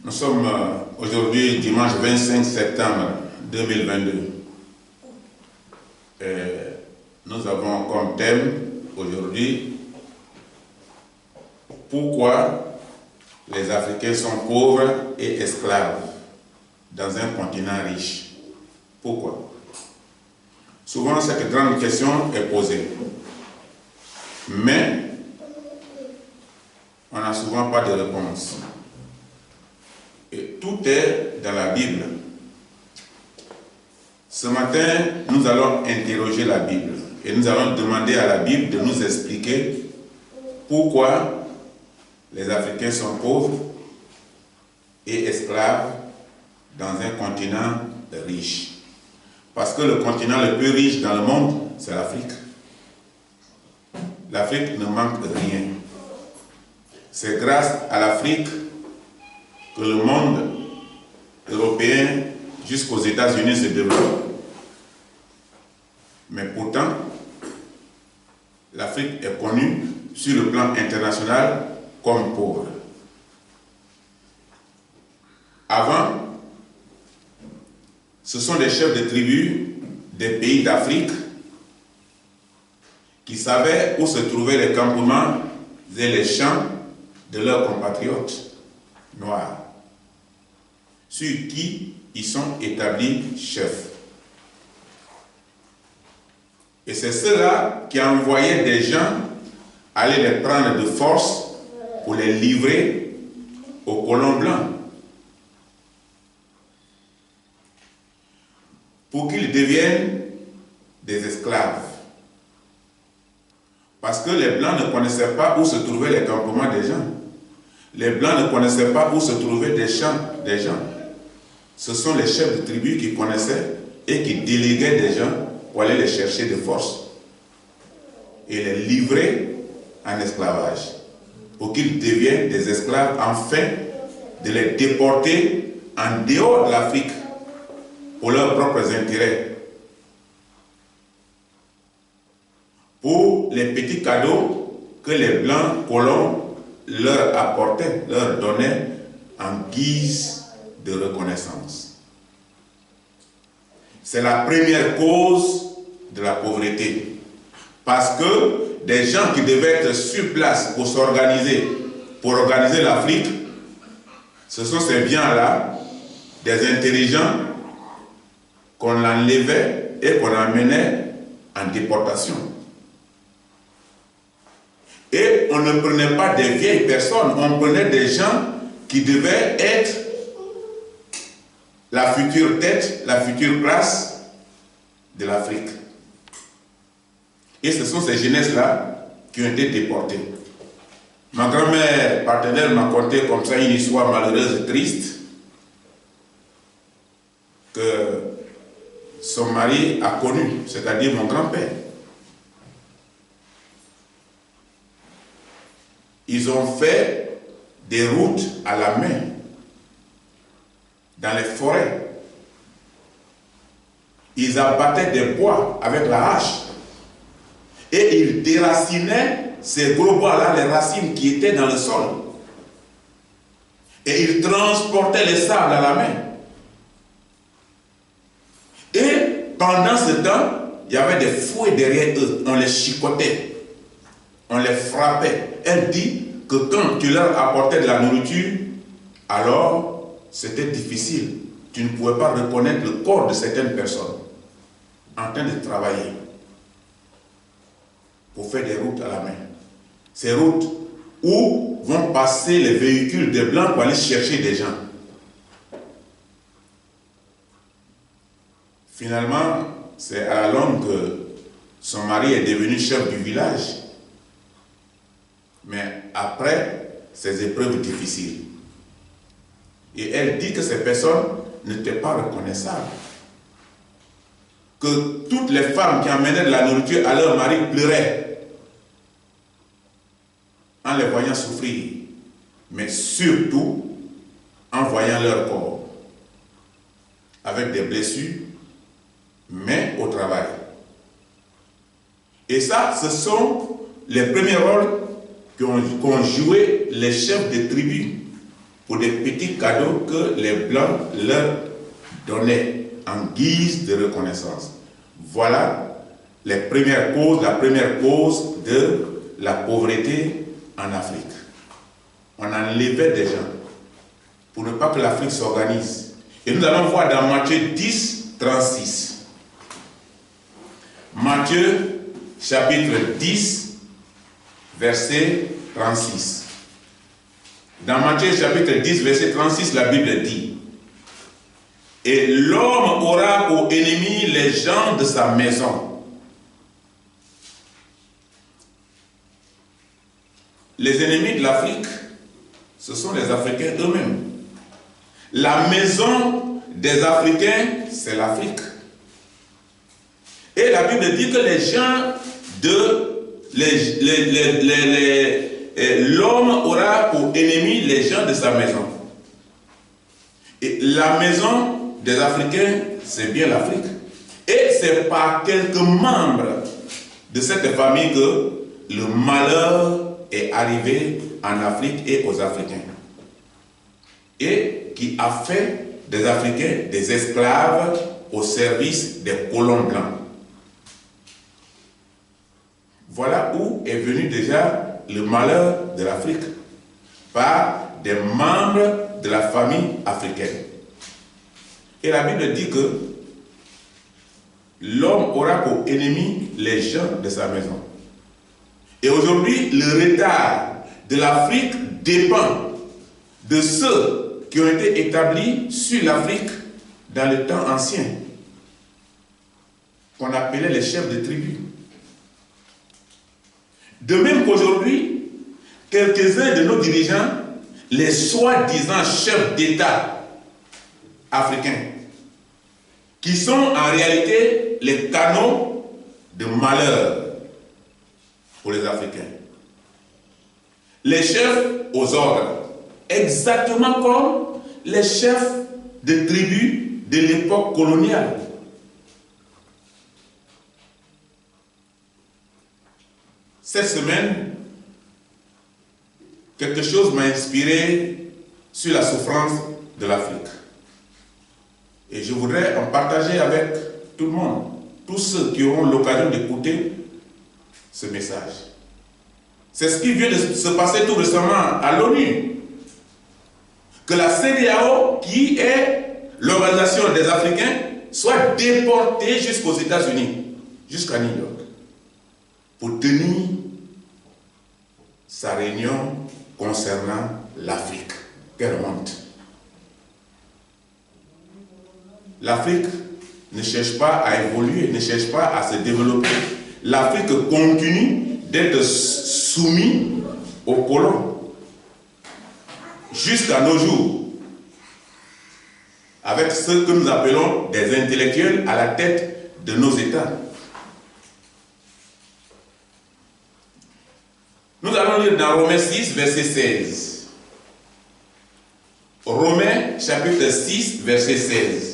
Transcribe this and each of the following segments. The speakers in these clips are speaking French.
Nous sommes aujourd'hui dimanche 25 septembre 2022. Nous avons comme thème aujourd'hui pourquoi les Africains sont pauvres et esclaves dans un continent riche. Pourquoi? Souvent cette grande question est posée, mais on n'a souvent pas de réponse. Et tout est dans la Bible. Ce matin, nous allons interroger la Bible et nous allons demander à la Bible de nous expliquer pourquoi les Africains sont pauvres et esclaves dans un continent riche. Parce que le continent le plus riche dans le monde, c'est l'Afrique. L'Afrique ne manque de rien. C'est grâce à l'Afrique que le monde européen jusqu'aux États-Unis se développe. Mais pourtant, l'Afrique est connue sur le plan international comme pauvre. Avant, ce sont des chefs de tribus des pays d'Afrique qui savaient où se trouvaient les campements et les champs de leurs compatriotes noirs, sur qui ils sont établis chefs. Et c'est ceux-là qui envoyaient des gens aller les prendre de force pour les livrer aux colons blancs, pour qu'ils deviennent des esclaves. Parce que les Blancs ne connaissaient pas où se trouvaient les campements des gens. Les Blancs ne connaissaient pas où se trouvaient des champs des gens. Ce sont les chefs de tribu qui connaissaient et qui déléguaient des gens pour aller les chercher de force et les livrer en esclavage, pour qu'ils deviennent des esclaves, afin de les déporter en dehors de l'Afrique pour leurs propres intérêts, pour les petits cadeaux que les blancs colons leur apportaient, leur donnaient en guise de reconnaissance. C'est la première cause de la pauvreté. Parce que des gens qui devaient être sur place pour s'organiser, pour organiser l'Afrique, ce sont ces biens-là, des intelligents, qu'on enlevait et qu'on amenait en déportation. Et on ne prenait pas des vieilles personnes, on prenait des gens qui devaient être la future tête, la future classe de l'Afrique. Et ce sont ces jeunesses-là qui ont été déportées. Ma grand-mère partenaire m'a conté comme ça une histoire malheureuse et triste, que son mari a connu, c'est-à-dire mon grand-père. Ils ont fait des routes à la main, dans les forêts. Ils abattaient des bois avec la hache. Et ils déracinaient ces gros bois-là, les racines qui étaient dans le sol. Et ils transportaient les sables à la main. Et pendant ce temps, il y avait des fouets derrière eux. On les chicotait. On les frappait. Elle dit que quand tu leur apportais de la nourriture, alors c'était difficile. Tu ne pouvais pas reconnaître le corps de certaines personnes en train de travailler pour faire des routes à la main. Ces routes où vont passer les véhicules des Blancs pour aller chercher des gens. Finalement, c'est à la longue que son mari est devenu chef du village. Mais après ces épreuves difficiles. Et elle dit que ces personnes n'étaient pas reconnaissables. Que toutes les femmes qui amenaient de la nourriture à leur mari pleuraient en les voyant souffrir, mais surtout en voyant leur corps avec des blessures, mais au travail. Et ça, ce sont les premiers rôles qu'ont joué les chefs des tribus. pour des petits cadeaux que les Blancs leur donnaient en guise de reconnaissance. Voilà la première cause de la pauvreté en Afrique. On enlevait des gens pour ne pas que l'Afrique s'organise. Et nous allons voir dans Matthieu 10, 36. Matthieu chapitre 10, verset 36. Dans Matthieu chapitre 10, verset 36, la Bible dit: et l'homme aura pour ennemis les gens de sa maison. Les ennemis de l'Afrique, ce sont les Africains eux-mêmes. La maison des Africains, c'est l'Afrique. Et la Bible dit que les gens l'homme aura pour ennemis les gens de sa maison. Et la maison des Africains, c'est bien l'Afrique. Et c'est par quelques membres de cette famille que le malheur est arrivé en Afrique et aux Africains. Et qui a fait des Africains des esclaves au service des colons blancs. Voilà où est venu déjà le malheur de l'Afrique, par des membres de la famille africaine. Et la Bible dit que l'homme aura pour ennemi les gens de sa maison. Et aujourd'hui, le retard de l'Afrique dépend de ceux qui ont été établis sur l'Afrique dans le temps ancien, qu'on appelait les chefs de tribu. De même qu'aujourd'hui, quelques-uns de nos dirigeants, les soi-disant chefs d'État africains, qui sont en réalité les canaux de malheur pour les Africains. Les chefs aux ordres, exactement comme les chefs de tribus de l'époque coloniale. Cette semaine, quelque chose m'a inspiré sur la souffrance de l'Afrique. Et je voudrais en partager avec tout le monde, tous ceux qui auront l'occasion d'écouter ce message. C'est ce qui vient de se passer tout récemment à l'ONU. Que la CEDEAO, qui est l'organisation des Africains, soit déportée jusqu'aux États-Unis, jusqu'à New York, pour tenir sa réunion concernant l'Afrique. Quelle honte! L'Afrique ne cherche pas à évoluer, ne cherche pas à se développer. L'Afrique continue d'être soumise aux colons jusqu'à nos jours, avec ce que nous appelons des intellectuels à la tête de nos États. Nous allons lire dans Romains 6, verset 16. Romains chapitre 6, verset 16.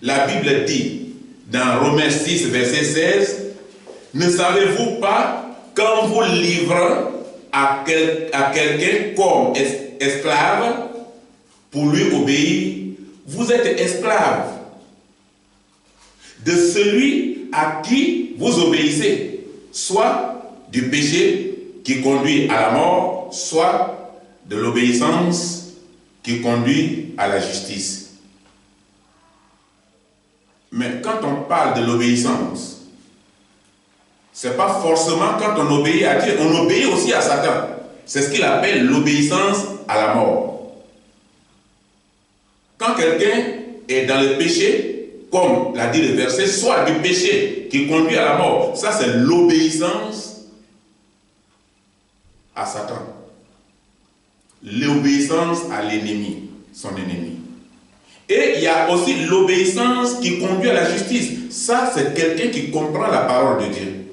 La Bible dit, dans Romains 6, verset 16, « Ne savez-vous pas qu'en vous livrant à quelqu'un comme esclave, pour lui obéir, vous êtes esclave de celui à qui vous obéissez, soit du péché qui conduit à la mort, soit de l'obéissance qui conduit à la justice. » Mais quand on parle de l'obéissance, ce n'est pas forcément quand on obéit à Dieu, on obéit aussi à Satan. C'est ce qu'il appelle l'obéissance à la mort. Quand quelqu'un est dans le péché, comme l'a dit le verset, soit du péché qui conduit à la mort, ça c'est l'obéissance à Satan. L'obéissance à l'ennemi, son ennemi. Et il y a aussi l'obéissance qui conduit à la justice. Ça, c'est quelqu'un qui comprend la parole de Dieu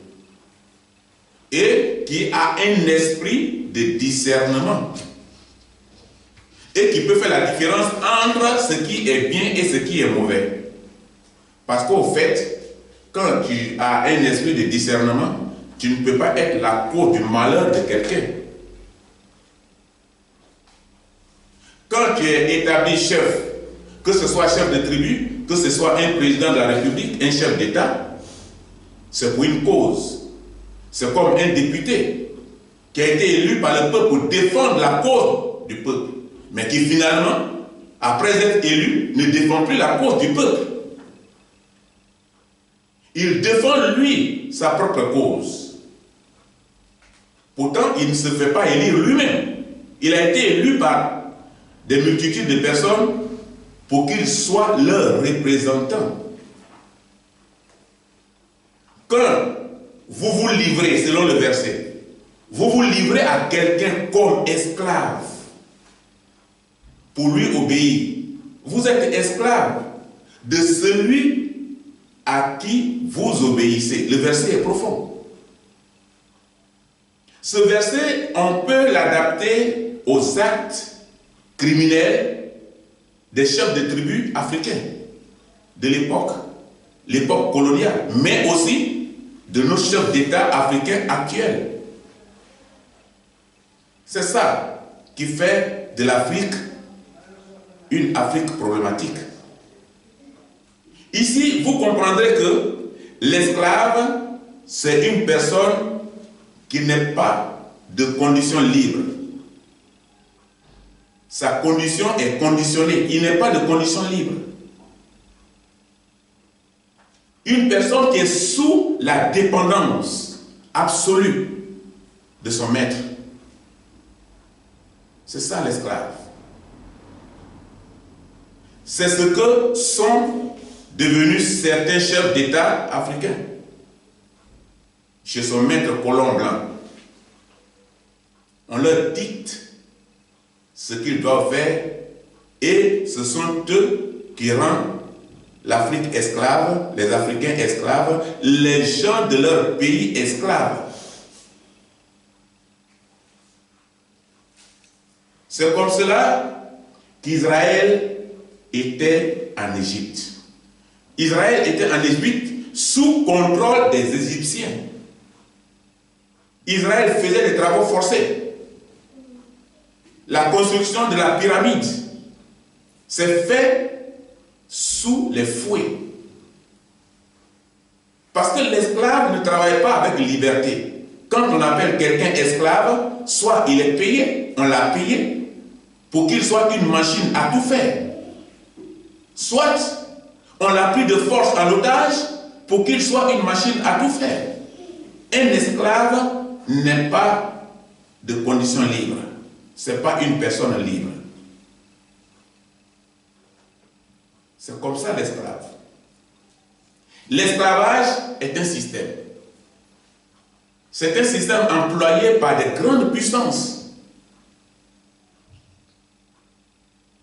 et qui a un esprit de discernement et qui peut faire la différence entre ce qui est bien et ce qui est mauvais. Parce qu'au fait, quand tu as un esprit de discernement, tu ne peux pas être la cause du malheur de quelqu'un. quand tu es établi chef, que ce soit chef de tribu, que ce soit un président de la République, un chef d'État, c'est pour une cause. C'est comme un député qui a été élu par le peuple pour défendre la cause du peuple, mais qui finalement, après être élu, ne défend plus la cause du peuple. Il défend lui sa propre cause. Pourtant, il ne se fait pas élire lui-même. Il a été élu par des multitudes de personnes pour qu'il soit leur représentant. Quand vous vous livrez, selon le verset, vous vous livrez à quelqu'un comme esclave pour lui obéir. Vous êtes esclave de celui à qui vous obéissez. Le verset est profond. Ce verset, on peut l'adapter aux actes criminels des chefs de tribus africains de l'époque coloniale, mais aussi de nos chefs d'État africains actuels. C'est ça qui fait de l'Afrique une Afrique problématique. Ici, vous comprendrez que l'esclave, c'est une personne qui n'est pas de condition libre. Sa condition est conditionnée. Il n'est pas de condition libre. Une personne qui est sous la dépendance absolue de son maître. C'est ça l'esclave. C'est ce que sont devenus certains chefs d'État africains chez son maître colon blanc. On leur dicte ce qu'ils doivent faire et ce sont eux qui rendent l'Afrique esclave, les Africains esclaves, les gens de leur pays esclaves. C'est comme cela qu'Israël était en Égypte. Israël était en Égypte sous contrôle des Égyptiens. Israël faisait des travaux forcés. La construction de la pyramide s'est faite sous les fouets. Parce que l'esclave ne travaille pas avec liberté. Quand on appelle quelqu'un esclave, soit il est payé, on l'a payé, pour qu'il soit une machine à tout faire. Soit on l'a pris de force en otage pour qu'il soit une machine à tout faire. Un esclave n'est pas de condition libre. Ce n'est pas une personne libre. C'est comme ça l'esclave. L'esclavage est un système. C'est un système employé par des grandes puissances.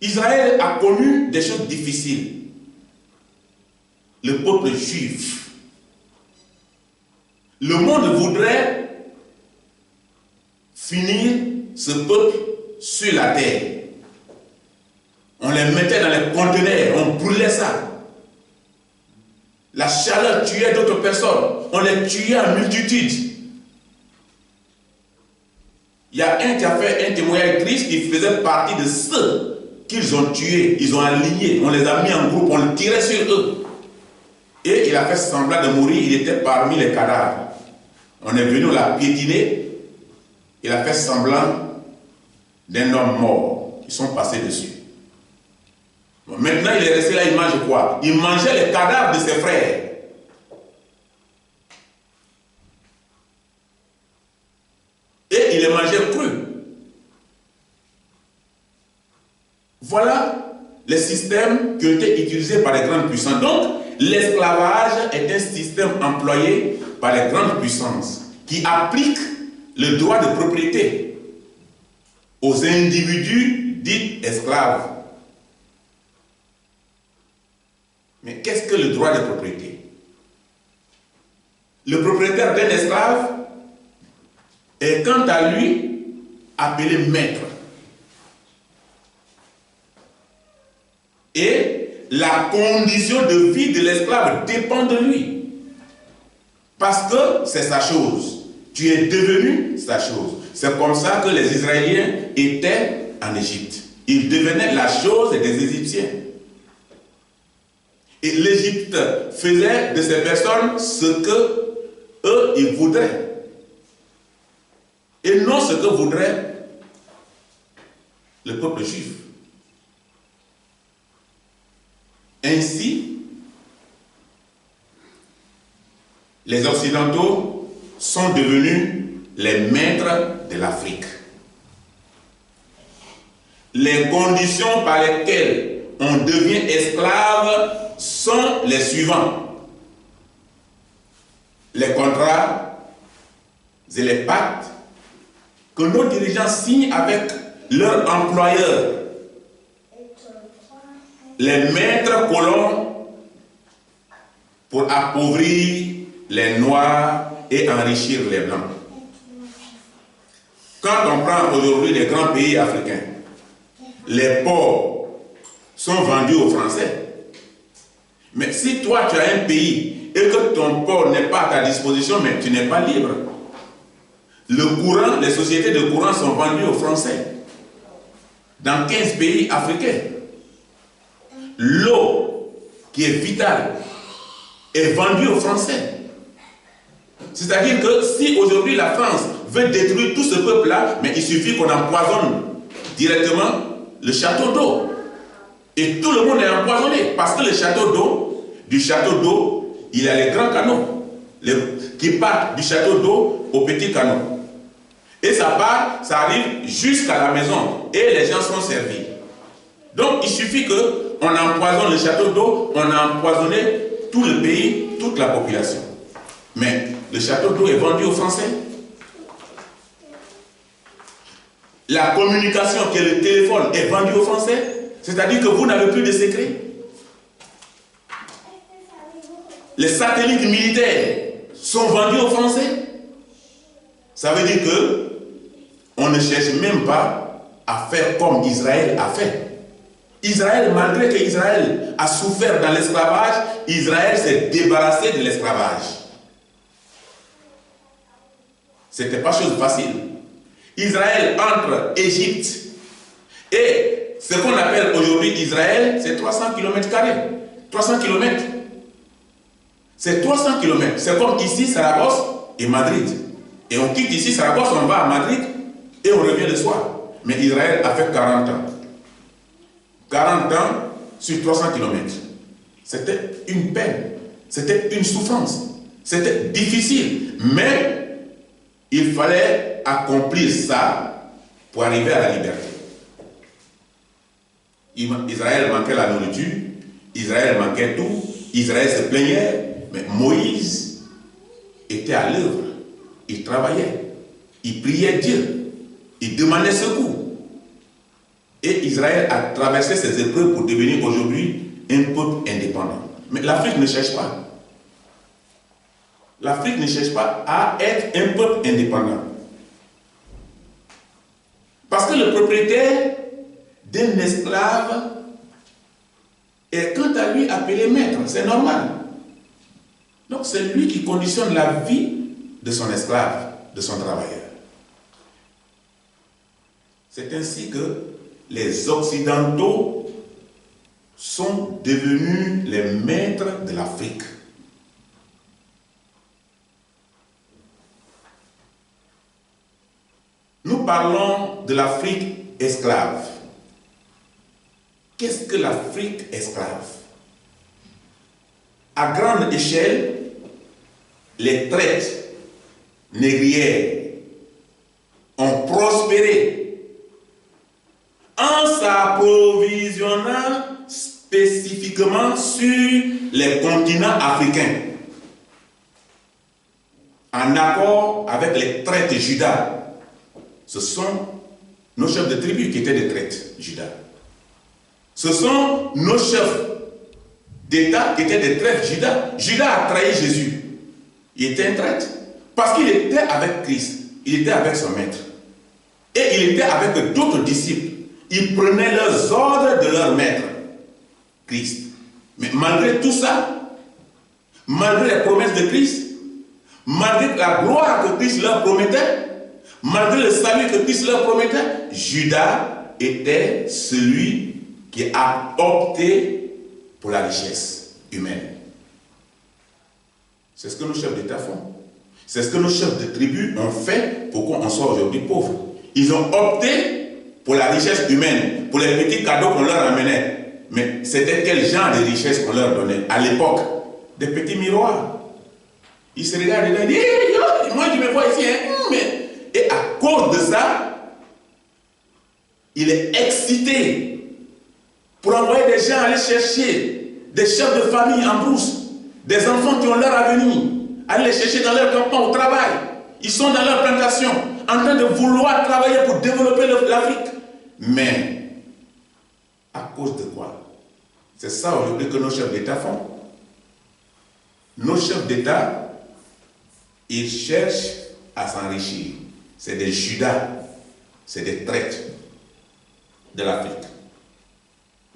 Israël a connu des choses difficiles. Le peuple juif. Le monde voudrait finir ce peuple sur la terre. On les mettait dans les conteneurs, on brûlait ça. La chaleur tuait d'autres personnes. On les tuait en multitude. Il y a un qui a fait un témoignage triste qui faisait partie de ceux qu'ils ont tués. Ils ont aligné, on les a mis en groupe, on le tirait sur eux. Et il a fait semblant de mourir, il était parmi les cadavres. On est venu, on l'a piétiné. Il a fait semblant d'un homme mort. Ils sont passés dessus. Bon, maintenant, il est resté là, il mange quoi? Il mangeait les cadavres de ses frères. Et il les mangeait crus. Voilà les systèmes qui ont été utilisés par les grandes puissances. Donc, l'esclavage est un système employé par les grandes puissances qui appliquent le droit de propriété aux individus dits esclaves. Mais qu'est-ce que le droit de propriété? Le propriétaire d'un esclave est quant à lui appelé maître. Et la condition de vie de l'esclave dépend de lui. Parce que c'est sa chose. Tu es devenu sa chose. C'est comme ça que les Israéliens étaient en Égypte. ils devenaient la chose des Égyptiens. Et l'Égypte faisait de ces personnes ce que eux, ils voudraient. Et non ce que voudrait le peuple juif. Ainsi, les Occidentaux sont devenus les maîtres de l'Afrique. Les conditions par lesquelles on devient esclave sont les suivants. Les contrats et les pactes que nos dirigeants signent avec leurs employeurs, les maîtres colons pour appauvrir les Noirs et enrichir les Blancs. Quand on prend aujourd'hui les grands pays africains, les ports sont vendus aux Français. Mais si toi tu as un pays et que ton port n'est pas à ta disposition, mais tu n'es pas libre. Le courant, les sociétés de courant sont vendues aux Français. Dans 15 pays africains. L'eau, qui est vitale, est vendue aux Français. C'est-à-dire que si aujourd'hui la France veut détruire tout ce peuple-là, mais il suffit qu'on empoisonne directement le château d'eau. Et tout le monde est empoisonné. Parce que le château d'eau, du château d'eau, il y a les grands canaux qui partent du château d'eau au petit canot. Et ça part, ça arrive jusqu'à la maison. Et les gens sont servis. Donc il suffit qu'on empoisonne le château d'eau, on a empoisonné tout le pays, toute la population. Mais le château d'eau est vendu aux Français. La communication, qui est le téléphone, est vendue aux Français. C'est-à-dire que vous n'avez plus de secrets. Les satellites militaires sont vendus aux Français. Ça veut dire que on ne cherche même pas à faire comme Israël a fait. Israël, malgré que Israël a souffert dans l'esclavage, Israël s'est débarrassé de l'esclavage. Ce n'était pas chose facile. Israël entre Égypte et ce qu'on appelle aujourd'hui Israël, c'est 300 km². 300 km. C'est 300 km. C'est comme ici, Saragosse et Madrid. Et on quitte ici, Saragosse, on va à Madrid et on revient le soir. Mais Israël a fait 40 ans. 40 ans sur 300 km. C'était une peine. C'était une souffrance. C'était difficile. Mais il fallait accomplir ça pour arriver à la liberté. Israël manquait la nourriture, Israël manquait tout, Israël se plaignait, mais Moïse était à l'œuvre, il travaillait, il priait Dieu, il demandait secours. Et Israël a traversé ces épreuves pour devenir aujourd'hui un peuple indépendant. Mais l'Afrique ne cherche pas. L'Afrique ne cherche pas à être un peuple indépendant. Parce que le propriétaire d'un esclave est quant à lui appelé maître, c'est normal. Donc c'est lui qui conditionne la vie de son esclave, de son travailleur. C'est ainsi que les Occidentaux sont devenus les maîtres de l'Afrique. Nous parlons de l'Afrique esclave. Qu'est-ce que l'Afrique esclave? À grande échelle, les traites négrières ont prospéré en s'approvisionnant spécifiquement sur les continents africains, en accord avec les traites Juda. Ce sont nos chefs de tribu qui étaient des traites Juda. Ce sont nos chefs d'État qui étaient des traites Juda. Juda a trahi Jésus. Il était un traître. Parce qu'il était avec Christ. Il était avec son maître. Et il était avec d'autres disciples. Ils prenaient leurs ordres de leur maître, Christ. Mais malgré tout ça, malgré les promesses de Christ, malgré la gloire que Christ leur promettait, malgré le salut que Christ leur promettait, Judas était celui qui a opté pour la richesse humaine. C'est ce que nos chefs d'État font. C'est ce que nos chefs de tribu ont fait pour qu'on soit aujourd'hui pauvres. Ils ont opté pour la richesse humaine, pour les petits cadeaux qu'on leur amenait. Mais c'était quel genre de richesse qu'on leur donnait à l'époque? Des petits miroirs. Ils se regardent et ils disent hey, moi je me vois ici. Hein, Et à cause de ça, il est excité pour envoyer des gens aller chercher des chefs de famille en brousse, des enfants qui ont leur avenir, aller les chercher dans leur campement au travail. Ils sont dans leur plantation, en train de vouloir travailler pour développer l'Afrique. Mais, à cause de quoi? C'est ça aujourd'hui que nos chefs d'État font. Nos chefs d'État, ils cherchent à s'enrichir. C'est des Judas, c'est des traîtres de l'Afrique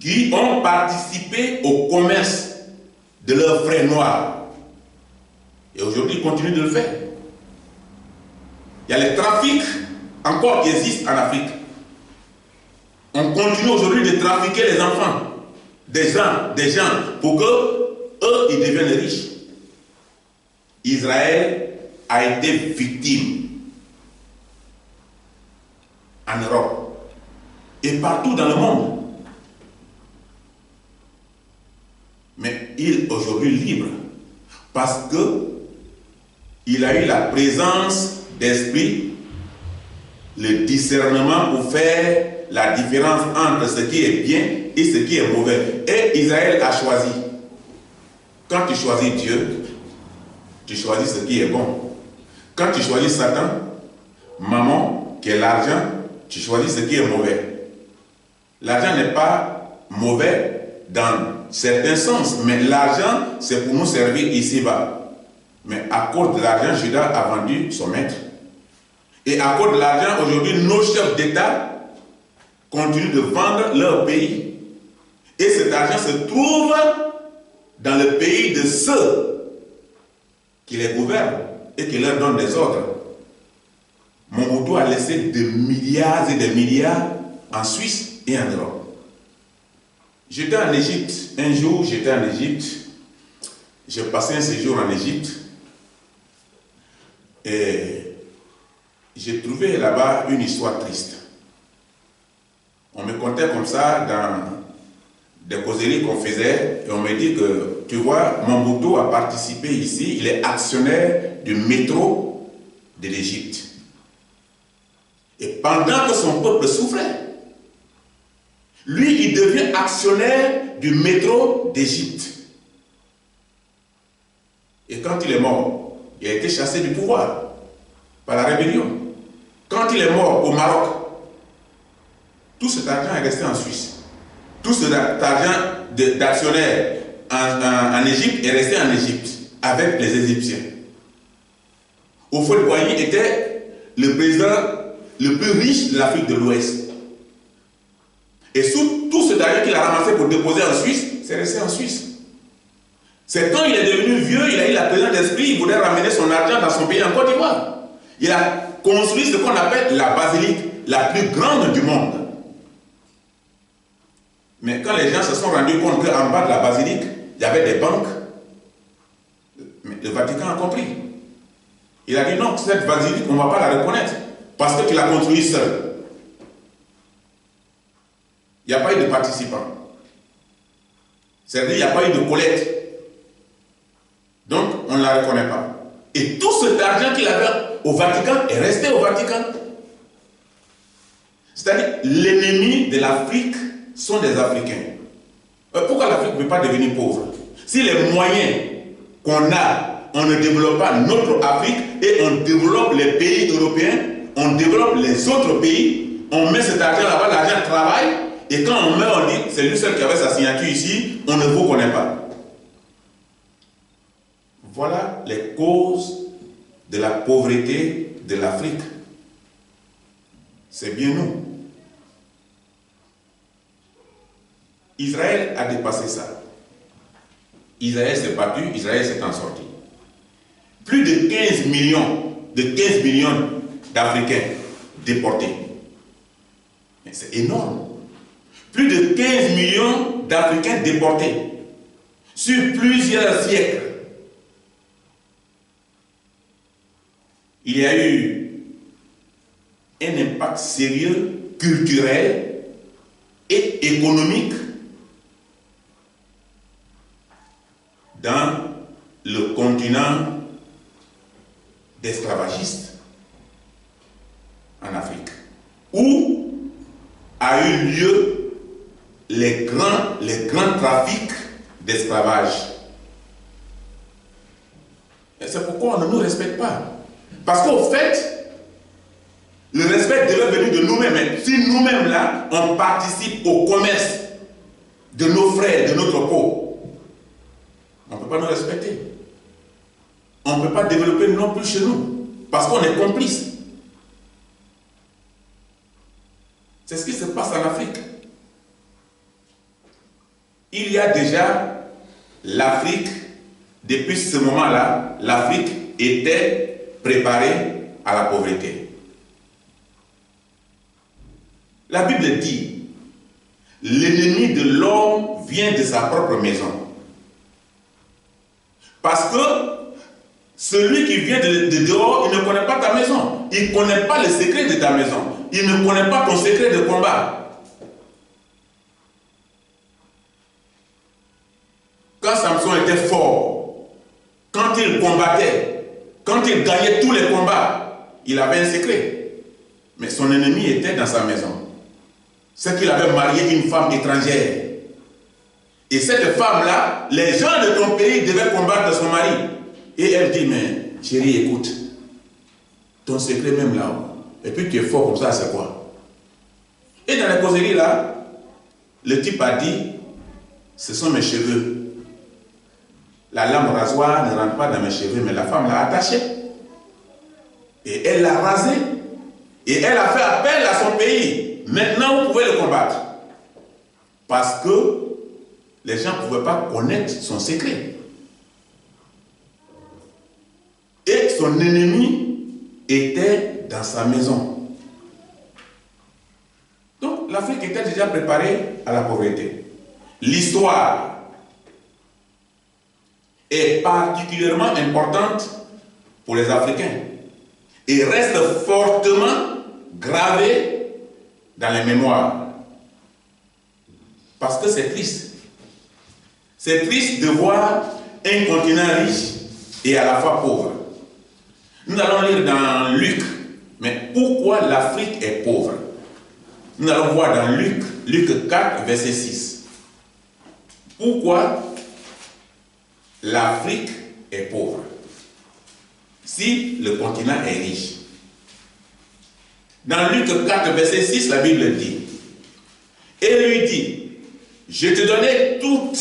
qui ont participé au commerce de leurs frères noirs. Et aujourd'hui, ils continuent de le faire. Il y a les trafics encore qui existent en Afrique. On continue aujourd'hui de trafiquer les enfants des gens pour qu'eux, ils deviennent riches. Israël a été victime en Europe et partout dans le monde. Mais il est aujourd'hui libre parce qu'il a eu la présence d'esprit, le discernement pour faire la différence entre ce qui est bien et ce qui est mauvais. Et Israël a choisi. Quand tu choisis Dieu, tu choisis ce qui est bon. Quand tu choisis Satan, maman, qui est l'argent, tu choisis ce qui est mauvais. L'argent n'est pas mauvais dans certains sens, mais l'argent, c'est pour nous servir ici-bas. Mais à cause de l'argent, Judas a vendu son maître. Et à cause de l'argent, aujourd'hui, nos chefs d'État continuent de vendre leur pays. Et cet argent se trouve dans le pays de ceux qui les gouvernent et qui leur donnent des ordres. Mobutu a laissé des milliards et des milliards en Suisse et en Europe. J'étais en Égypte. Un jour, j'étais en Égypte. J'ai passé un séjour en Égypte. Et j'ai trouvé là-bas une histoire triste. On me contait comme ça dans des causeries qu'on faisait et on me dit que, tu vois, Mobutu a participé ici, il est actionnaire du métro de l'Égypte. Et pendant que son peuple souffrait, lui, il devient actionnaire du métro d'Égypte. Et quand il est mort, il a été chassé du pouvoir par la rébellion. Quand il est mort au Maroc, tout cet argent est resté en Suisse. Tout cet argent d'actionnaire en Égypte est resté en Égypte avec les Égyptiens. Houphouët-Boigny était le président le plus riche de l'Afrique de l'Ouest. Et tout cet argent qu'il a ramassé pour déposer en Suisse, c'est resté en Suisse. C'est quand il est devenu vieux, il a eu la présence d'esprit, il voulait ramener son argent dans son pays en Côte d'Ivoire. Il a construit ce qu'on appelle la basilique la plus grande du monde. Mais quand les gens se sont rendus compte qu'en bas de la basilique, il y avait des banques, le Vatican a compris. Il a dit non, cette basilique, on ne va pas la reconnaître parce que tu l'as construite seul. Il n'y a pas eu de participants. C'est-à-dire qu'il n'y a pas eu de collecte. Donc, on ne la reconnaît pas. Et tout cet argent qu'il avait au Vatican est resté au Vatican. C'est-à-dire, l'ennemi de l'Afrique sont des Africains. Pourquoi l'Afrique ne peut pas devenir pauvre? Si les moyens qu'on a, on ne développe pas notre Afrique et on développe les pays européens, on développe les autres pays, on met cet argent là-bas, l'argent travaille, et quand on meurt, on dit, c'est lui seul qui avait sa signature ici, on ne vous connaît pas. Voilà les causes de la pauvreté de l'Afrique. C'est bien nous. Israël a dépassé ça. Israël s'est battu, Israël s'est en sorti. Plus de 15 millions d'Africains déportés. Mais c'est énorme. Plus de 15 millions d'Africains déportés sur plusieurs siècles. Il y a eu un impact sérieux, culturel et économique dans le continent d'esclavagistes en Afrique, où a eu lieu les grands trafics d'esclavage. Et c'est pourquoi on ne nous respecte pas. Parce qu'au fait, le respect devait venir de nous-mêmes. Si nous-mêmes là, on participe au commerce de nos frères, de notre peau, on ne peut pas nous respecter. On ne peut pas développer non plus chez nous. Parce qu'on est complice. C'est ce qui se passe en Afrique. Il y a déjà l'Afrique, depuis ce moment-là, l'Afrique était préparée à la pauvreté. La Bible dit, l'ennemi de l'homme vient de sa propre maison. Parce que celui qui vient de dehors, il ne connaît pas ta maison. Il ne connaît pas le secret de ta maison. Il ne connaît pas ton secret de combat. Quand Samson était fort, quand il combattait, quand il gagnait tous les combats, il avait un secret. Mais son ennemi était dans sa maison. C'est qu'il avait marié une femme étrangère. Et cette femme-là, les gens de ton pays devaient combattre son mari. Et elle dit, mais chérie, écoute, ton secret même là, et puis tu es fort comme ça, c'est quoi? Et dans la causerie là, le type a dit, ce sont mes cheveux. La lame rasoir ne rentre pas dans mes cheveux, mais la femme l'a attaché. Et elle l'a rasé. Et elle a fait appel à son pays. Maintenant, vous pouvez le combattre. Parce que les gens ne pouvaient pas connaître son secret. Et son ennemi était dans sa maison. Donc, l'Afrique était déjà préparée à la pauvreté. L'histoire est particulièrement importante pour les Africains et reste fortement gravée dans les mémoires. Parce que c'est triste. C'est triste de voir un continent riche et à la fois pauvre. Nous allons lire dans Luc, mais pourquoi l'Afrique est pauvre? Nous allons voir dans Luc 4, verset 6. Pourquoi l'Afrique est pauvre si le continent est riche? Dans Luc 4, verset 6, la Bible dit, et lui dit, je te donnais toute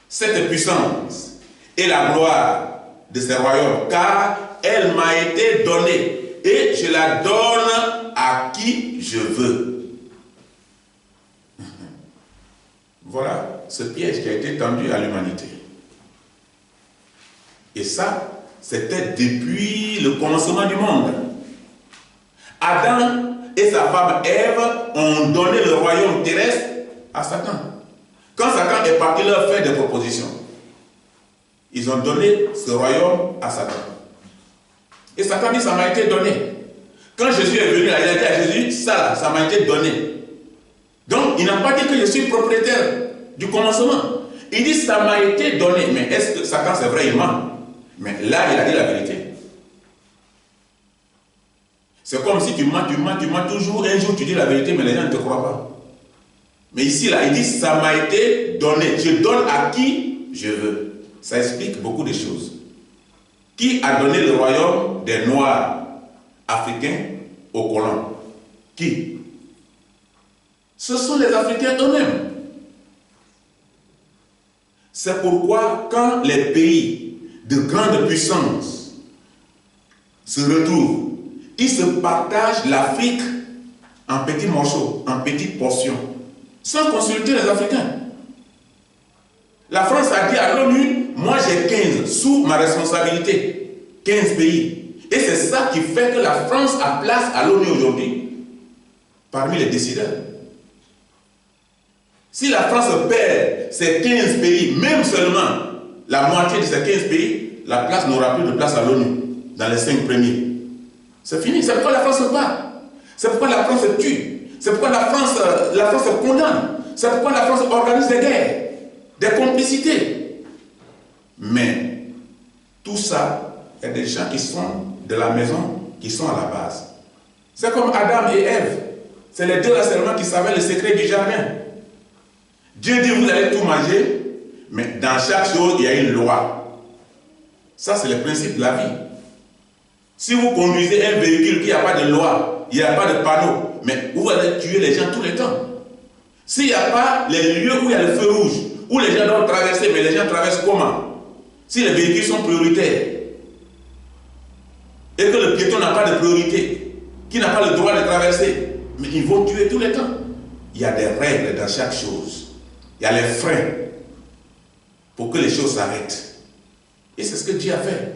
cette puissance et la gloire de ce royaume, car elle m'a été donnée et je la donne à qui je veux. Voilà ce piège qui a été tendu à l'humanité. Et ça, c'était depuis le commencement du monde. Adam et sa femme Ève ont donné le royaume terrestre à Satan. Quand Satan est parti leur faire des propositions, ils ont donné ce royaume à Satan. Et Satan dit, ça m'a été donné. Quand Jésus est venu, il a dit à Jésus, ça m'a été donné. Donc, il n'a pas dit que je suis propriétaire du commencement. Il dit, ça m'a été donné. Mais est-ce que Satan, c'est vrai, il ment? Mais là, il a dit la vérité. C'est comme si tu mens toujours. Un jour, tu dis la vérité, mais les gens ne te croient pas. Mais ici, là, il dit, ça m'a été donné. Je donne à qui je veux. Ça explique beaucoup de choses. Qui a donné le royaume des Noirs africains aux colons? Qui? Ce sont les Africains eux-mêmes. C'est pourquoi, quand les pays de grande puissance se retrouvent, ils se partagent l'Afrique en petits morceaux, en petites portions, sans consulter les Africains. La France a dit à l'ONU, moi j'ai 15 sous ma responsabilité, 15 pays. Et c'est ça qui fait que la France a place à l'ONU aujourd'hui. parmi les décideurs. Si la France perd ces 15 pays, même seulement la moitié de ces 15 pays, la place n'aura plus de place à l'ONU, dans les 5 premiers. C'est fini. C'est pourquoi la France se bat. C'est pourquoi la France se tue. C'est pourquoi la France se condamne. C'est pourquoi la France organise des guerres, des complicités. Mais tout ça, il y a des gens qui sont de la maison, qui sont à la base. C'est comme Adam et Ève. C'est les deux là seulement qui savaient le secret du jardin. Dieu dit, vous allez tout manger, mais dans chaque chose, il y a une loi. Ça, c'est le principe de la vie. Si vous conduisez un véhicule qui n'a pas de loi, il n'y a pas de panneau, mais vous allez tuer les gens tout le temps. S'il n'y a pas les lieux où il y a le feu rouge, où les gens doivent traverser, mais les gens traversent comment? Si les véhicules sont prioritaires, et que le piéton n'a pas de priorité, qui n'a pas le droit de traverser, mais ils vont tuer tout le temps. Il y a des règles dans chaque chose. Il y a les freins pour que les choses s'arrêtent. Et c'est ce que Dieu a fait.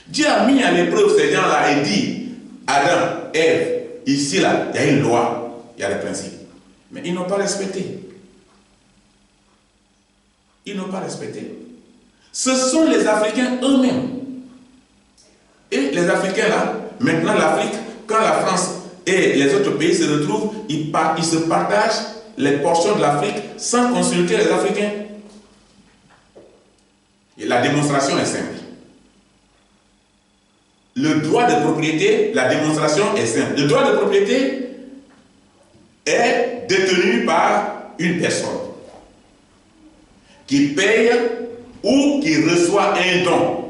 Dieu a mis à l'épreuve ces gens-là et dit, Adam, Ève, ici, là, il y a une loi, il y a des principes. Mais ils n'ont pas respecté. Ils n'ont pas respecté. Ce sont les Africains eux-mêmes. Et les Africains, là, maintenant l'Afrique, quand la France et les autres pays se retrouvent, ils se partagent les portions de l'Afrique sans consulter les Africains. Et la démonstration est simple. Le droit de propriété, la démonstration est simple. Le droit de propriété est détenu par une personne qui paye ou qui reçoit un don,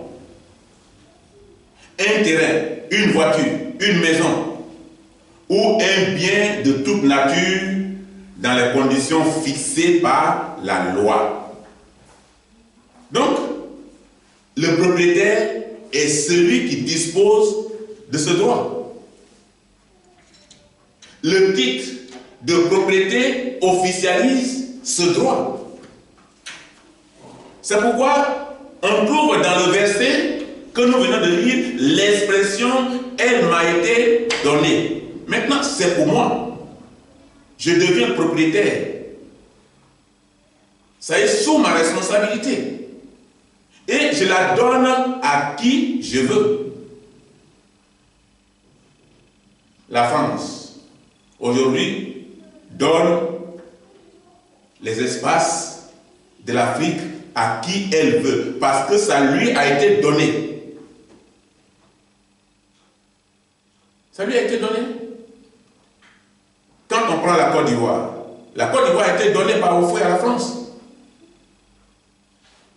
un terrain, une voiture, une maison ou un bien de toute nature dans les conditions fixées par la loi. Donc, le propriétaire est celui qui dispose de ce droit. Le titre de propriété officialise ce droit. C'est pourquoi on trouve dans le verset que nous venons de lire l'expression « elle m'a été donnée ». Maintenant, c'est pour moi. Je deviens propriétaire. Ça est sous ma responsabilité. Et je la donne à qui je veux. La France, aujourd'hui, donne les espaces de l'Afrique à qui elle veut, parce que ça lui a été donné. Ça lui a été donné. Quand on prend la Côte d'Ivoire a été donnée par Houphouët à la France.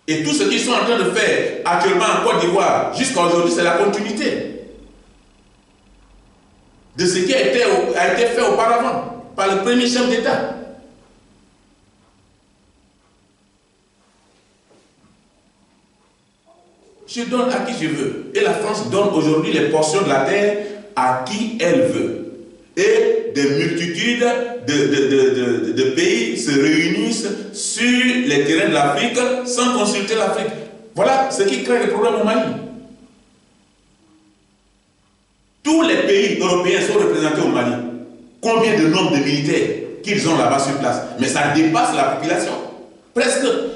Et tout ce qu'ils sont en train de faire actuellement en Côte d'Ivoire, jusqu'à aujourd'hui, c'est la continuité de ce qui a été fait auparavant par le premier chef d'État. Je donne à qui je veux. Et la France donne aujourd'hui les portions de la terre à qui elle veut. Et des multitudes de pays se réunissent sur les terrains de l'Afrique sans consulter l'Afrique. Voilà ce qui crée des problèmes au Mali. Tous les pays européens sont représentés au Mali. Combien de nombre de militaires qu'ils ont là-bas sur place? Mais ça dépasse la population.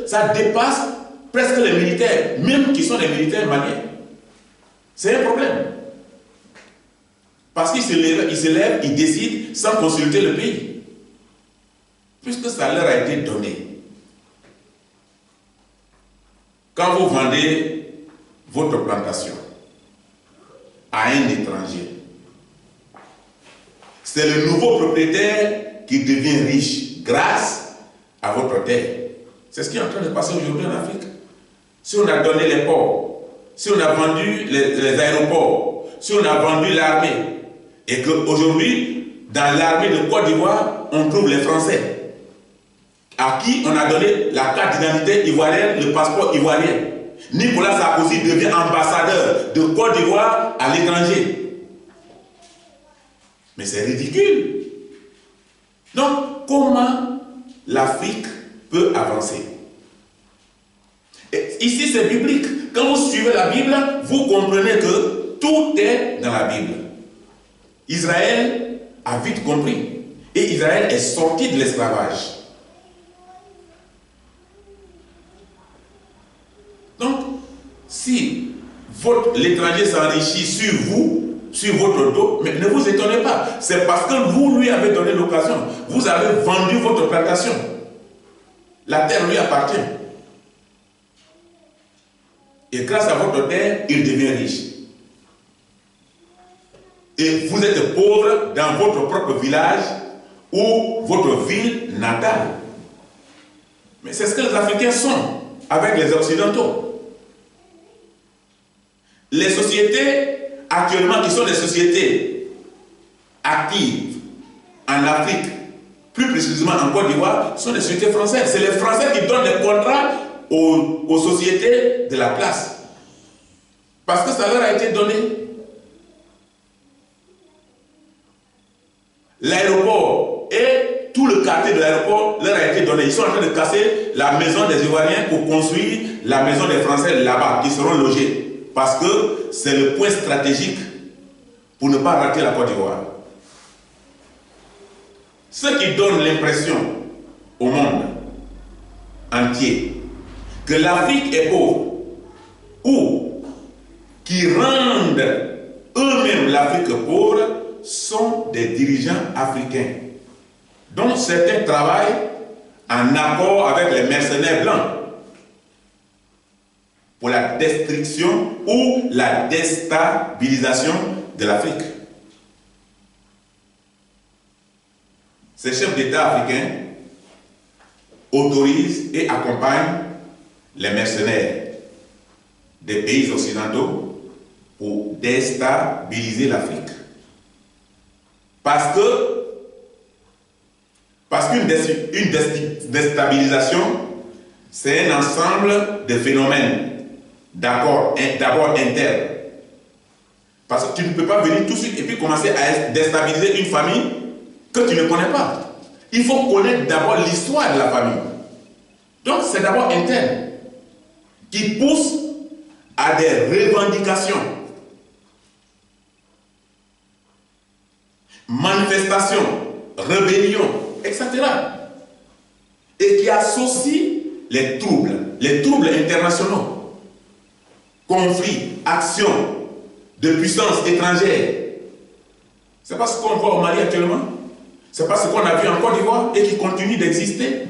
Ça dépasse presque les militaires, même qui sont des militaires maliens. C'est un problème. Parce qu'ils se lèvent, ils décident sans consulter le pays. Puisque ça leur a été donné. Quand vous vendez votre plantation à un étranger, c'est le nouveau propriétaire qui devient riche grâce à votre terre. C'est ce qui est en train de passer aujourd'hui en Afrique. Si on a donné les ports, si on a vendu les aéroports, si on a vendu l'armée, et qu'aujourd'hui, dans l'armée de Côte d'Ivoire, on trouve les Français, à qui on a donné la carte d'identité ivoirienne, le passeport ivoirien. Nicolas Sarkozy devient ambassadeur de Côte d'Ivoire à l'étranger. Mais c'est ridicule. Donc, comment l'Afrique peut avancer? Et ici, c'est biblique. Quand vous suivez la Bible, vous comprenez que tout est dans la Bible. Israël a vite compris. Et Israël est sorti de l'esclavage. Donc, si l'étranger s'enrichit sur vous, sur votre dos, mais ne vous étonnez pas. C'est parce que vous lui avez donné l'occasion. Vous avez vendu votre plantation. La terre lui appartient. Et grâce à votre terre, il devient riche. Et vous êtes pauvre dans votre propre village ou votre ville natale. Mais c'est ce que les Africains sont avec les Occidentaux. Les sociétés actuellement qui sont des sociétés actives en Afrique, plus précisément en Côte d'Ivoire, sont des sociétés françaises. C'est les Français qui donnent des contrats aux sociétés de la place. Parce que ça leur a été donné. L'aéroport et tout le quartier de l'aéroport leur a été donné. Ils sont en train de casser la maison des Ivoiriens pour construire la maison des Français là-bas, qui seront logés. Parce que c'est le point stratégique pour ne pas rater la Côte d'Ivoire. Ce qui donne l'impression au monde entier que l'Afrique est pauvre ou qui rendent eux-mêmes l'Afrique pauvre sont des dirigeants africains dont certains travaillent en accord avec les mercenaires blancs pour la destruction ou la déstabilisation de l'Afrique. Ces chefs d'État africains autorisent et accompagnent les mercenaires des pays occidentaux pour déstabiliser l'Afrique. Parce qu'une déstabilisation, c'est un ensemble de phénomènes d'abord interne. Parce que tu ne peux pas venir tout de suite et puis commencer à déstabiliser une famille que tu ne connais pas. Il faut connaître d'abord l'histoire de la famille. Donc c'est d'abord interne qui pousse à des revendications, manifestations, rébellions, etc. Et qui associe les troubles internationaux, conflits, actions de puissances étrangères. C'est pas ce qu'on voit au Mali actuellement. C'est pas ce qu'on a vu en Côte d'Ivoire et qui continue d'exister.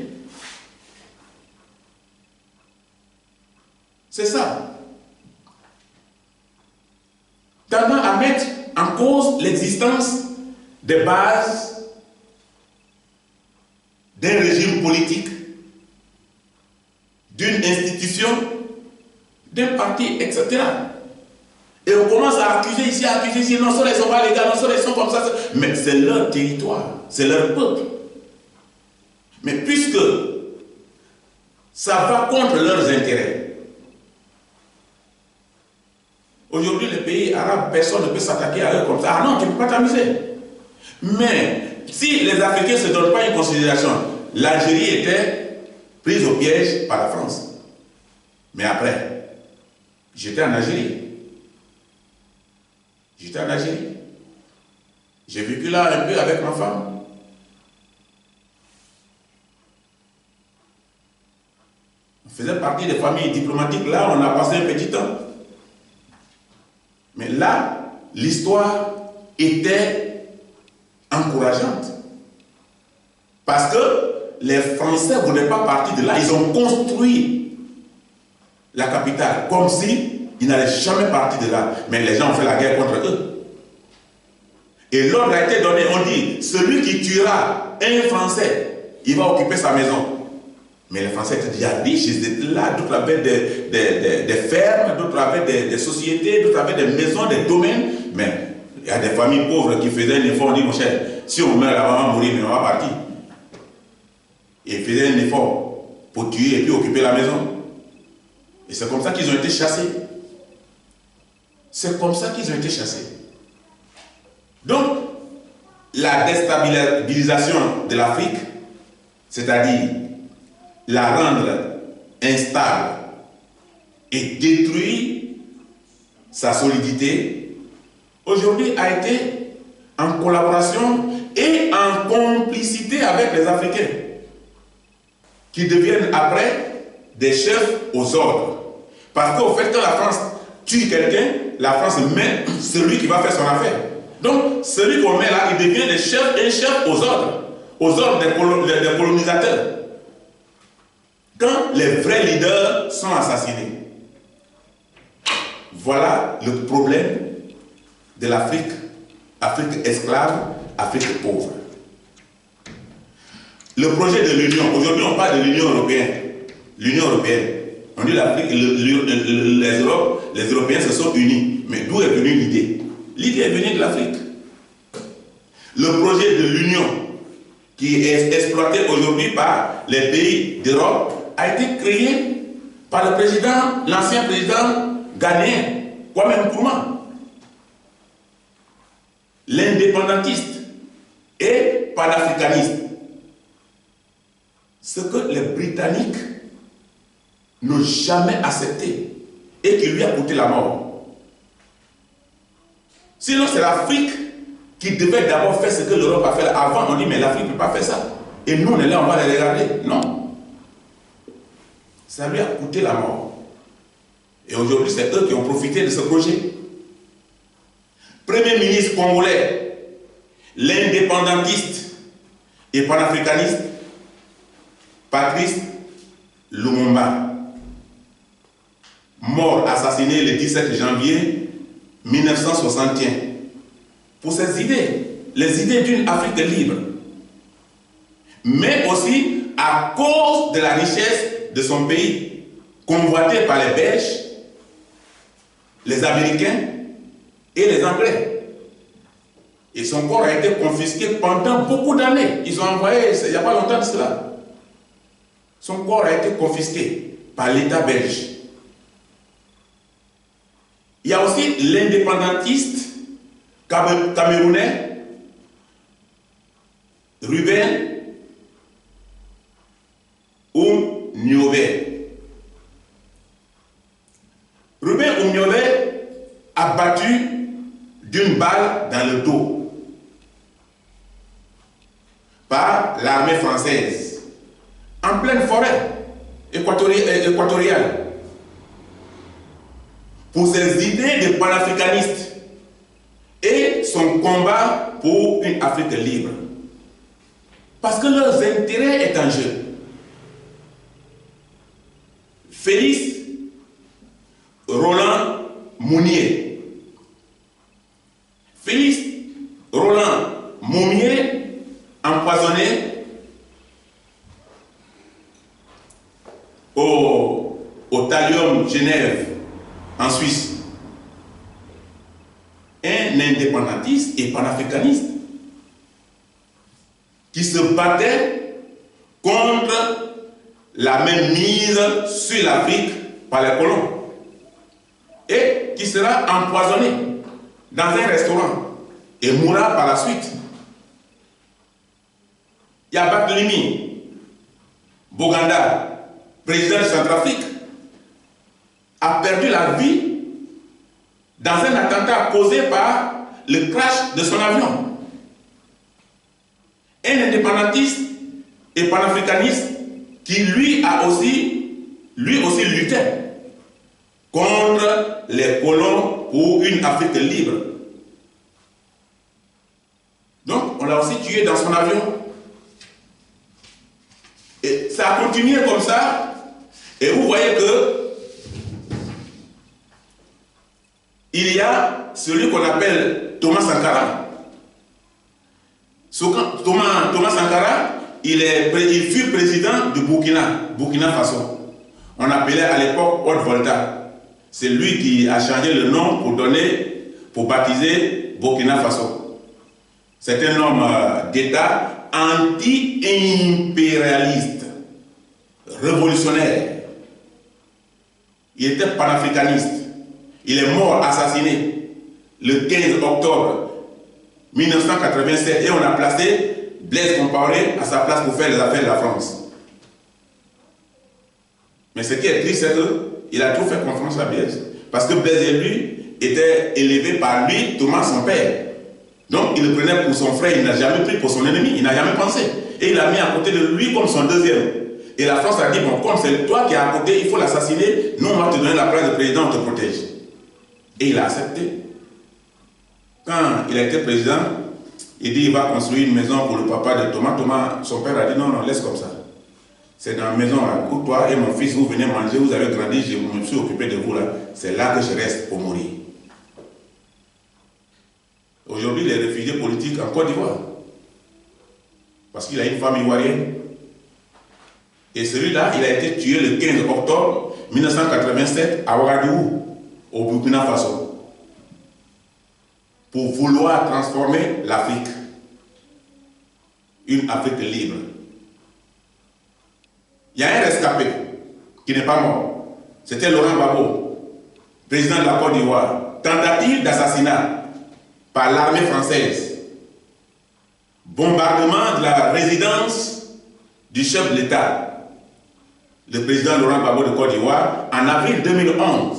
C'est ça. Tendant à mettre en cause l'existence des bases d'un régime politique, d'une institution, d'un parti, etc. Et on commence à accuser ici, non seulement ils ne sont pas légaux, non seulement ils sont comme ça. Mais c'est leur territoire, c'est leur peuple. Mais puisque ça va contre leurs intérêts, aujourd'hui les pays arabes, personne ne peut s'attaquer à eux comme ça. Ah non, tu ne peux pas t'amuser. Mais si les Africains ne se donnent pas une considération, l'Algérie était prise au piège par la France. Mais après, j'étais en Algérie. J'ai vécu là un peu avec ma femme. On faisait partie des familles diplomatiques. Là, on a passé un petit temps. Mais là, l'histoire était encourageante. Parce que les Français ne voulaient pas partir de là. Ils ont construit la capitale comme si ils n'allaient jamais partir de là. Mais les gens ont fait la guerre contre eux. Et l'ordre a été donné. On dit, celui qui tuera un Français, il va occuper sa maison. Mais les Français étaient déjà riches. Ils étaient là. D'autres avaient des fermes, d'autres avaient des sociétés, d'autres avaient des maisons, des domaines. Mais il y a des familles pauvres qui faisaient un effort. On dit, mon cher, si on meurt là, on va mourir, mais on va partir. Et ils faisaient un effort pour tuer et puis occuper la maison. Et c'est comme ça qu'ils ont été chassés. C'est comme ça qu'ils ont été chassés. Donc, la déstabilisation de l'Afrique, c'est-à-dire la rendre instable et détruire sa solidité, aujourd'hui a été en collaboration et en complicité avec les Africains, qui deviennent après des chefs aux ordres. Parce qu'au fait, quand la France tue quelqu'un, la France met celui qui va faire son affaire. Donc, celui qu'on met là, il devient un chef aux ordres des colonisateurs. Quand les vrais leaders sont assassinés. Voilà le problème de l'Afrique. Afrique esclave, Afrique pauvre. Le projet de l'Union, aujourd'hui on parle de l'Union européenne. L'Union européenne. On dit l'Afrique, les Européens se sont unis. Mais d'où est venue l'idée? L'idée est venue de l'Afrique. Le projet de l'Union, qui est exploité aujourd'hui par les pays d'Europe, a été créé par l'ancien président ghanéen, Kwame Nkrumah, l'indépendantiste et panafricaniste. Ce que les Britanniques n'ont jamais accepté et qui lui a coûté la mort. Sinon, c'est l'Afrique qui devait d'abord faire ce que l'Europe a fait. Avant, on dit, mais l'Afrique ne peut pas faire ça. Et nous, on est là, on va les regarder. Non. Ça lui a coûté la mort. Et aujourd'hui, c'est eux qui ont profité de ce projet. Premier ministre congolais, l'indépendantiste et panafricaniste, Patrice Lumumba, mort, assassiné le 17 janvier 1961, pour ses idées, les idées d'une Afrique libre, mais aussi à cause de la richesse de son pays, convoité par les Belges, les Américains et les Anglais. Et son corps a été confisqué pendant beaucoup d'années. Ils ont envoyé, il n'y a pas longtemps de cela. Son corps a été confisqué par l'État belge. Il y a aussi l'indépendantiste camerounais Ruben Oumniobé. Ruben Oumniobé a battu d'une balle dans le dos par l'armée française en pleine forêt équatoriale pour ses idées de panafricaniste et son combat pour une Afrique libre. Parce que leurs intérêts est en jeu. Félix Roland Mounier. Félix Roland Mounier, empoisonné au Thallium Genève en Suisse. Un indépendantiste et panafricaniste qui se battait contre la même mise sur l'Afrique par les colons et qui sera empoisonné dans un restaurant et mourra par la suite. Il y a Barthélemy Boganda, président de Centrafrique, a perdu la vie dans un attentat causé par le crash de son avion. Un indépendantiste et panafricaniste qui lui aussi luttait contre les colons pour une Afrique libre. Donc, on l'a aussi tué dans son avion. Et ça a continué comme ça. Et vous voyez que il y a celui qu'on appelle Thomas Sankara. Thomas Sankara, il fut président de Burkina Faso. On appelait à l'époque Haute-Volta. C'est lui qui a changé le nom pour baptiser Burkina Faso. C'est un homme d'État anti-impérialiste, révolutionnaire. Il était panafricaniste. Il est mort assassiné le 15 octobre 1987 et on a placé Blaise Compaoré à sa place pour faire les affaires de la France. Mais ce qui est triste, c'est qu'il a tout fait confiance à Blaise. Parce que Blaise et lui étaient élevés par lui, Thomas, son père. Donc il le prenait pour son frère, il n'a jamais pris pour son ennemi, il n'a jamais pensé. Et il l'a mis à côté de lui comme son deuxième. Et la France a dit, bon, comme c'est toi qui es à côté, il faut l'assassiner, nous on va te donner la place de président, on te protège. Et il a accepté. Quand il a été président, il dit il va construire une maison pour le papa de Thomas. Thomas, son père a dit non, non, laisse comme ça. C'est dans la maison là, où toi et mon fils, vous venez manger, vous avez grandi, je me suis occupé de vous là. C'est là que je reste pour mourir. Aujourd'hui, les réfugiés politiques en Côte d'Ivoire, parce qu'il a une femme ivoirienne. Et celui-là, il a été tué le 15 octobre 1987 à Ouagadougou, au Burkina Faso, pour vouloir transformer l'Afrique, une Afrique libre. Il y a un rescapé qui n'est pas mort. C'était Laurent Gbagbo, président de la Côte d'Ivoire. Tentative d'assassinat par l'armée française. Bombardement de la résidence du chef de l'État, le président Laurent Gbagbo de Côte d'Ivoire, en avril 2011.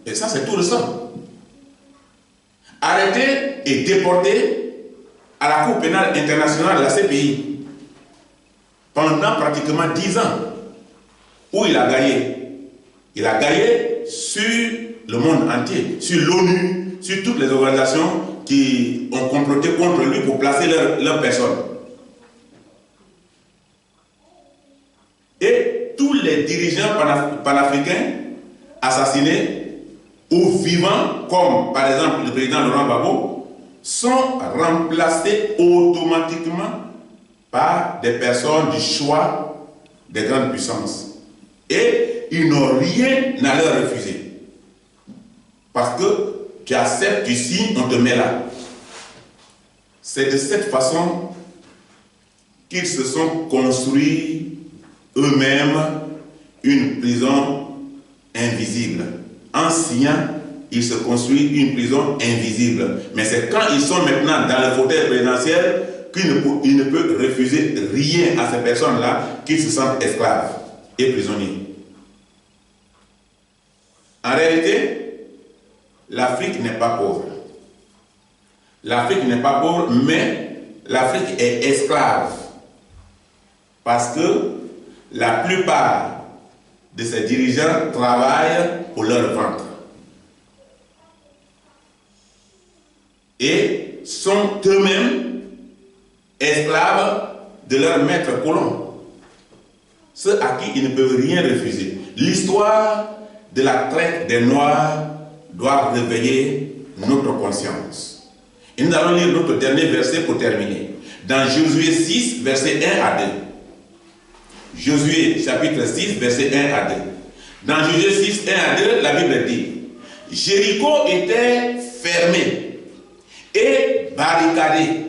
Et ça, c'est tout récent. Arrêté et déporté à la Cour pénale internationale de la CPI pendant pratiquement 10 ans, où il a gagné. Il a gagné sur le monde entier, sur l'ONU, sur toutes les organisations qui ont comploté contre lui pour placer leur personne. Et tous les dirigeants panafricains assassinés ou vivants, comme par exemple le président Laurent Gbagbo, sont remplacés automatiquement par des personnes du choix des grandes puissances. Et ils n'ont rien à leur refuser. Parce que tu acceptes, tu signes, on te met là. C'est de cette façon qu'ils se sont construits eux-mêmes une prison invisible. En signant, ils se construisent une prison invisible. Mais c'est quand ils sont maintenant dans le fauteuil présidentiel qu'ils ne peuvent refuser rien à ces personnes-là, qu'ils se sentent esclaves et prisonniers. En réalité, l'Afrique n'est pas pauvre. L'Afrique n'est pas pauvre, mais l'Afrique est esclave. Parce que la plupart de ses dirigeants travaillent pour leur ventre. Et sont eux-mêmes esclaves de leur maître colon. Ceux à qui ils ne peuvent rien refuser. L'histoire de la traite des Noirs doit réveiller notre conscience. Et nous allons lire notre dernier verset pour terminer. Dans Josué 6, verset 1 à 2. Josué, chapitre 6, verset 1 à 2. Dans Josué 6, 1 à 2, la Bible dit: Jéricho était fermé et barricadé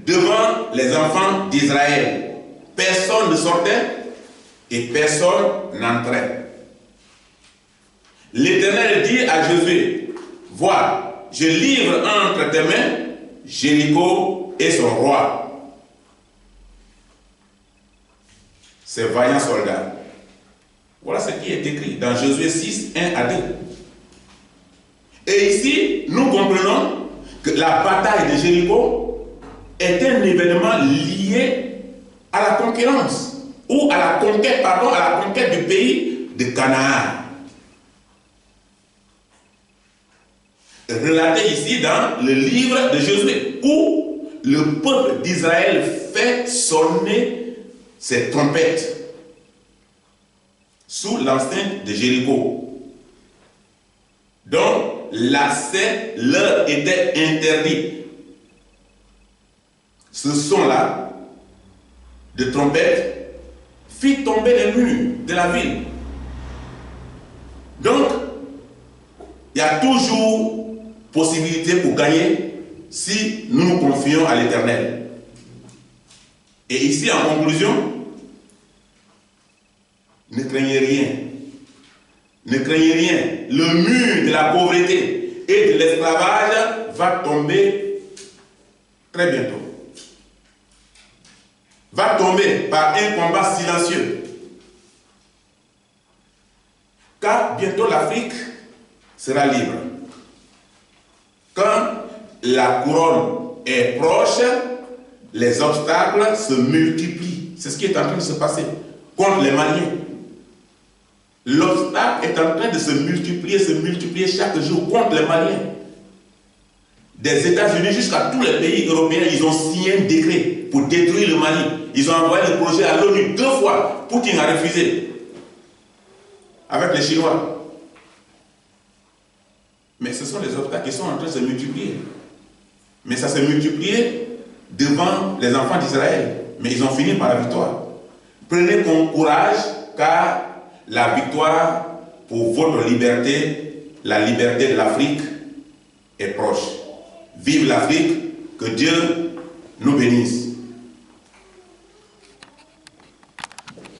devant les enfants d'Israël. Personne ne sortait et personne n'entrait. L'Éternel dit à Josué: Vois, je livre entre tes mains Jéricho et son roi, ses vaillants soldats. Voilà ce qui est écrit dans Josué 6, 1 à 2. Et ici, nous comprenons que la bataille de Jéricho est un événement lié à la conquérance, ou à la conquête du pays de Canaan. Relaté ici dans le livre de Josué, où le peuple d'Israël fait sonner ses trompettes sous l'enceinte de Jéricho. Donc, l'accès leur était interdit. Ce son-là de trompette fit tomber les murs de la ville. Donc, il y a toujours possibilité pour gagner si nous nous confions à l'Éternel. Et ici, en conclusion, ne craignez rien. Ne craignez rien. Le mur de la pauvreté et de l'esclavage va tomber très bientôt. Va tomber par un combat silencieux. Car bientôt l'Afrique sera libre. Quand la couronne est proche, les obstacles se multiplient. C'est ce qui est en train de se passer contre les Maliens. L'obstacle est en train de se multiplier chaque jour contre les Maliens. Des États-Unis jusqu'à tous les pays européens, ils ont signé un décret pour détruire le Mali. Ils ont envoyé le projet à l'ONU 2 fois. Poutine a refusé. Avec les Chinois. Mais ce sont les obstacles qui sont en train de se multiplier. Mais ça s'est multiplié devant les enfants d'Israël. Mais ils ont fini par la victoire. Prenez courage, car la victoire pour votre liberté, la liberté de l'Afrique, est proche. Vive l'Afrique, que Dieu nous bénisse.